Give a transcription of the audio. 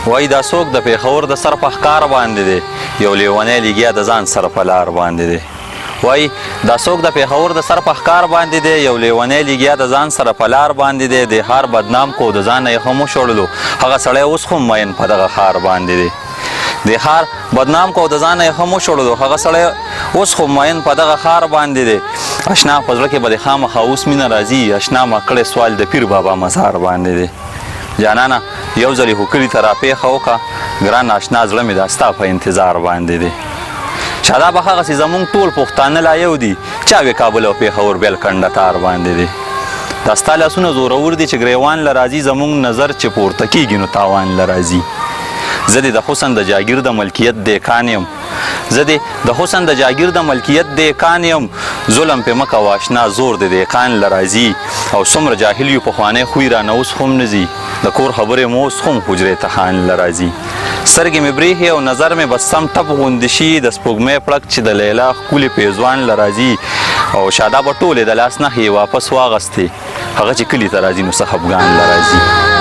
وایي دا څوک د پېښور د سر په ښکار باندې دی یو لیونی لګیا د ځان سره په لار باندې دی وایي دا څوک د پېښور د سر په ښکار باندې دی یو لیونی لګیا د ځان سره په لار باندې دی د ښار بدنام کو د ځانه یې هم وشړلو هغه سړی اوس خو مین په دغه ښار باندې دی د ښار بدنام کو د ځانه یې هم وشړلو هغه سړی اوس خو مین په دغه ښار باندې دی اشنا په زړه کې به د خامخا اوس مینه راځي اشنا ما کړی سوال د پیر بابا مزار باندې دی جانانه یو ځلې خو کلي ته راپېښه وکړه ګران اشنا زړه مې دا ستا په انتظار باندې دی شاداب هغسې زموږ ټول پښتانه لا یو دي چا وې کابل او پېښور بیل کنډه تار باندې دی دا ستا لاسونه زورور دي چې ګریوان له راځي زموږ نظر چې پورته کېږي نو تاوان له راځي زه دې د حسن د جاګیر د ملکیت دیکان یم زه دې د حسن د جاګیر د ملکیت دیکان یم ظلم پې مه کوه اشنا زور د دیکان له راځي او څومره جاهل یو پخوانی خوی رانه اوس هم نه ځي د کور خبرې مو اوس هم حجرې ته خان له راځي سترګې مې برېښي او نظر مې بس سم ټپ غوندې شي د سپوږمۍ پړک چې د لیلا ښکلې پیزوان له راځي او شادابه ټولې د لاس نښې یې واپس واغستې هغه چې کلي ته راځي نو څه خفګان له راځي